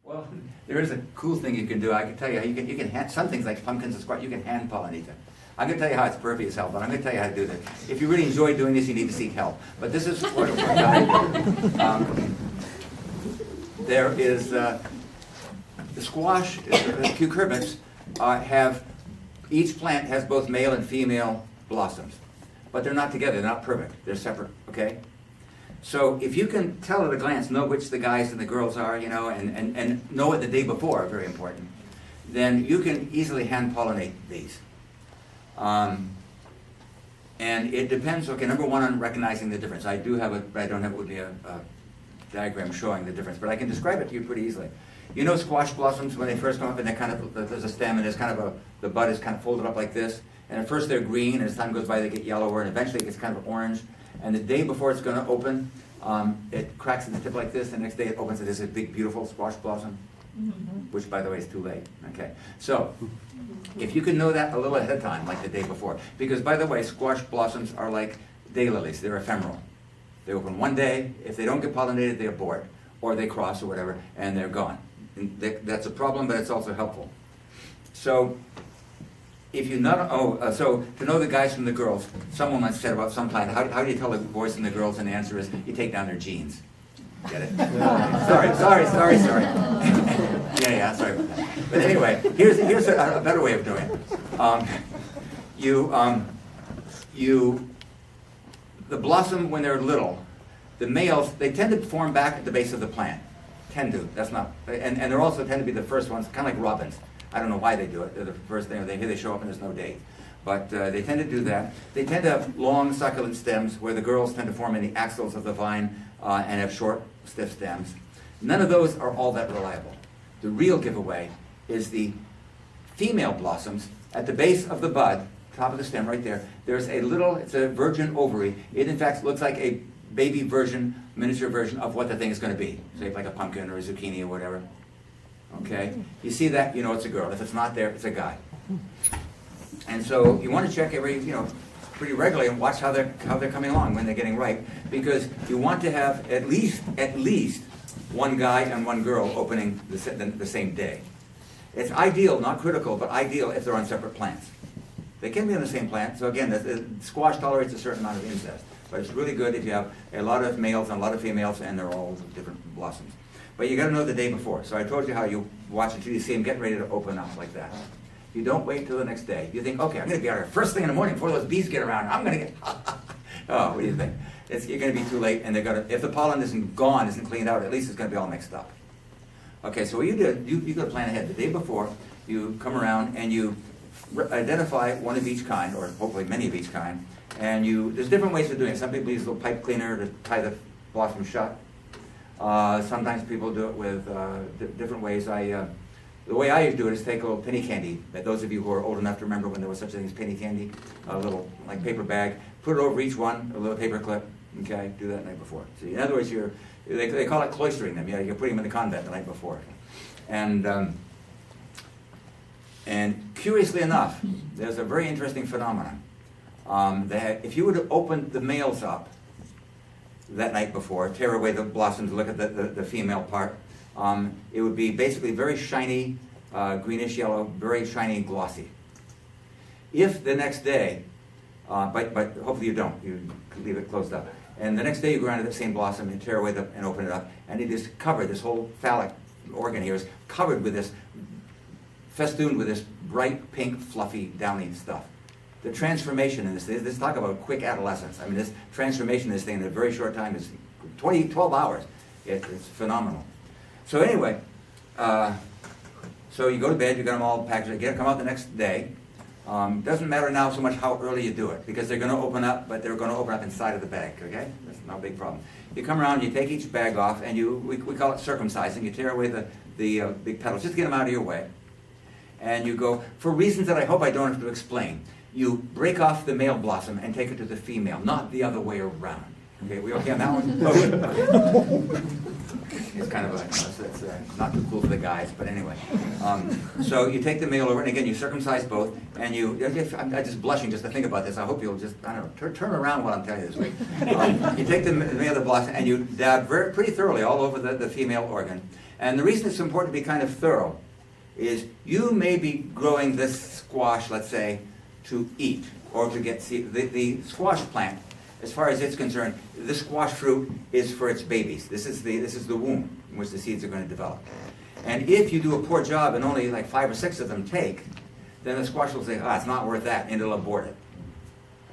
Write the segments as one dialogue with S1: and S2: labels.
S1: Well, there is a cool thing you can do. I can tell you how you can hand, some things like pumpkins and squash, you can hand pollinate them. I'm going to tell you how it's perfect as hell, but I'm going to tell you how to do this. If you really enjoy doing this, you need to seek help. But this is what I do. There is the squash, the cucurbits have, each plant has both male and female blossoms. But they're not together, they're not perfect, they're separate, okay? So if you can tell at a glance, know which the guys and the girls are, you know, and know it the day before, very important, then you can easily hand pollinate these. And it depends, okay, number one, on recognizing the difference. I do have it, but I don't have it with me, a diagram showing the difference, but I can describe it to you pretty easily. You know squash blossoms, when they first come up, and they're kind of, there's a stem, and there's kind of the bud is kind of folded up like this, and at first they're green, and as time goes by they get yellower, and eventually it gets kind of orange, and the day before it's going to open, it cracks at the tip like this, the next day it opens, and there's a big, beautiful squash blossom, which, by the way, is too late, okay? So, if you can know that a little ahead of time, like the day before, because, by the way, squash blossoms are like daylilies, they're ephemeral. They open one day, if they don't get pollinated, they abort, or they cross, or whatever, and they're gone. And that's a problem, but it's also helpful. So, if you not, so to know the guys from the girls, someone once said about some plant, how do you tell the boys from the girls? And the answer is, you take down their genes. Get it? sorry. yeah, sorry about that. But anyway, here's a better way of doing it. The blossom, when they're little, the males, they tend to form back at the base of the plant. Tend to, that's not, and they're also tend to be the first ones, kind of like robins. I don't know why they do it. They're the first thing, they show up and there's no date. But they tend to do that. They tend to have long succulent stems where the girls tend to form in the axils of the vine and have short, stiff stems. None of those are all that reliable. The real giveaway is the female blossoms at the base of the bud, top of the stem right there. There's a little, it's a virgin ovary. It in fact looks like a baby version, miniature version of what the thing is going to be. Say like a pumpkin or a zucchini or whatever. Okay? You see that, you know it's a girl. If it's not there, it's a guy. And so you want to check every, pretty regularly and watch how they're coming along when they're getting ripe, because you want to have at least one guy and one girl opening the same day. It's ideal, not critical, but ideal if they're on separate plants. They can be on the same plant. So again, the squash tolerates a certain amount of incest, but it's really good if you have a lot of males and a lot of females, and they're all different blossoms. But you got to know the day before. So I told you how you watch until you see them get ready to open up like that. You don't wait till the next day. You think, okay, I'm going to be out here first thing in the morning before those bees get around. I'm going to get. Oh, what do you think? You're going to be too late, and they're going to. If the pollen isn't gone, isn't cleaned out, at least it's going to be all mixed up. Okay, so what you do, you got to plan ahead. The day before, you come around and you identify one of each kind, or hopefully many of each kind, and there's different ways of doing it. Some people use a little pipe cleaner to tie the blossom shut. Sometimes people do it with different ways. The way I do it is take a little penny candy. Those of you who are old enough to remember when there was such a thing as penny candy, a little like paper bag, put it over each one, a little paper clip. Okay, do that the night before. So in other words, they call it cloistering them. You're putting them in the convent the night before. And curiously enough, there's a very interesting phenomenon. That if you were to open the males up that night before, tear away the blossoms, look at the female part, it would be basically very shiny, greenish yellow, very shiny and glossy. If the next day, but hopefully you don't, you leave it closed up, and the next day you go around to the same blossom and tear away and open it up, and it is covered, this whole phallic organ here is covered with this, festooned with this bright pink, fluffy, downy stuff. The transformation in this talk about quick adolescence. I mean, this transformation in this thing in a very short time is 12 hours. It's phenomenal. So anyway, so you go to bed, you got them all packaged, you come out the next day. Doesn't matter now so much how early you do it, because they're going to open up, but they're going to open up inside of the bag, okay? That's not a big problem. You come around, you take each bag off, and we call it circumcising. You tear away the big petals, just to get them out of your way. And you go, for reasons that I hope I don't have to explain, you break off the male blossom and take it to the female, not the other way around. Okay, we okay on that one? Okay. It's kind of it's not too cool for the guys, but anyway. So you take the male over, and again, you circumcise both, and I'm just blushing just to think about this. I hope you'll just, I don't know, turn around while I'm telling you this way. You take the male blossom, and you dab pretty thoroughly all over the female organ, And the reason it's important to be kind of thorough is you may be growing this squash, let's say, to eat or to get seed. The squash plant, as far as it's concerned, this squash fruit is for its babies. This is the womb in which the seeds are going to develop. And if you do a poor job and only like 5 or 6 of them take, then the squash will say, it's not worth that, and it'll abort it.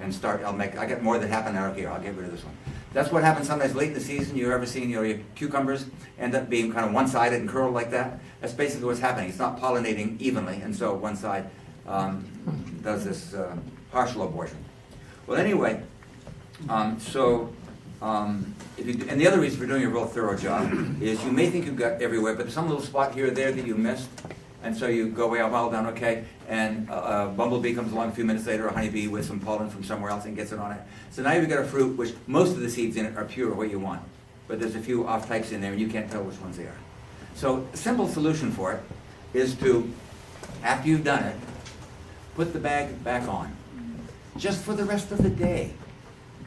S1: And I get more than half an hour here, I'll get rid of this one. That's what happens sometimes late in the season. You've ever seen your cucumbers end up being kind of one-sided and curled like that? That's basically what's happening. It's not pollinating evenly, and so one side does this partial abortion. Well, anyway, and the other reason for doing a real thorough job is you may think you've got everywhere, but there's some little spot here or there that you missed, and so you go, well done, okay, and a bumblebee comes along a few minutes later, a honeybee with some pollen from somewhere else and gets it on it. So now you've got a fruit which most of the seeds in it are pure, what you want, but there's a few off types in there and you can't tell which ones they are. So a simple solution for it is to, after you've done it, put the bag back on, just for the rest of the day.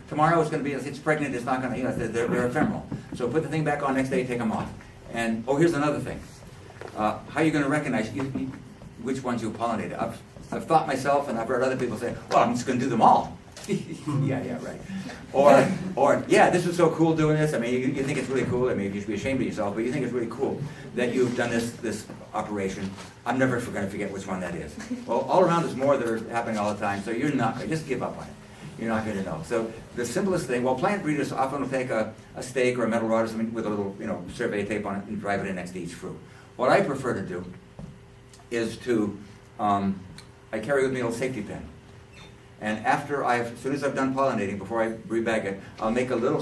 S1: Tomorrow it's going to be, if it's pregnant, it's not going to, they're ephemeral. So put the thing back on next day, take them off. And, here's another thing. How are you going to recognize which ones you pollinated? I've thought myself, and I've heard other people say, well, I'm just going to do them all. yeah, right. Or, this is so cool doing this. I mean, you think it's really cool. I mean, you should be ashamed of yourself, but you think it's really cool that you've done this operation. I'm never going to forget which one that is. Well, all around there's more that are happening all the time, so you're not going to, just give up on it. You're not going to know. So the simplest thing, plant breeders often will take a stake or a metal rod or something with a little, survey tape on it and drive it in next to each fruit. What I prefer to do is to, I carry with me a little safety pin. And as soon as I've done pollinating, before I rebag it, I'll make a little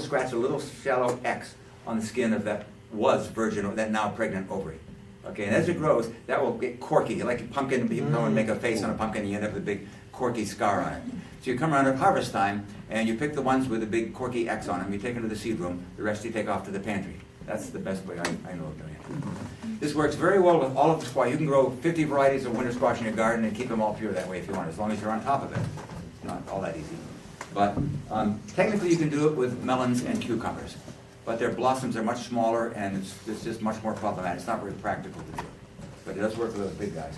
S1: shallow X on the skin of that was virgin or that now pregnant ovary. Okay, and as it grows, that will get corky. Like a pumpkin, people go and make a face on a pumpkin and you end up with a big corky scar on it. So you come around at harvest time and you pick the ones with a big corky X on them, you take them to the seed room, the rest you take off to the pantry. That's the best way I know of doing it. This works very well with all of the squash. You can grow 50 varieties of winter squash in your garden and keep them all pure that way if you want, as long as you're on top of it. It's not all that easy. But technically you can do it with melons and cucumbers. But their blossoms are much smaller and it's just much more problematic. It's not very practical to do it. But it does work with those big guys.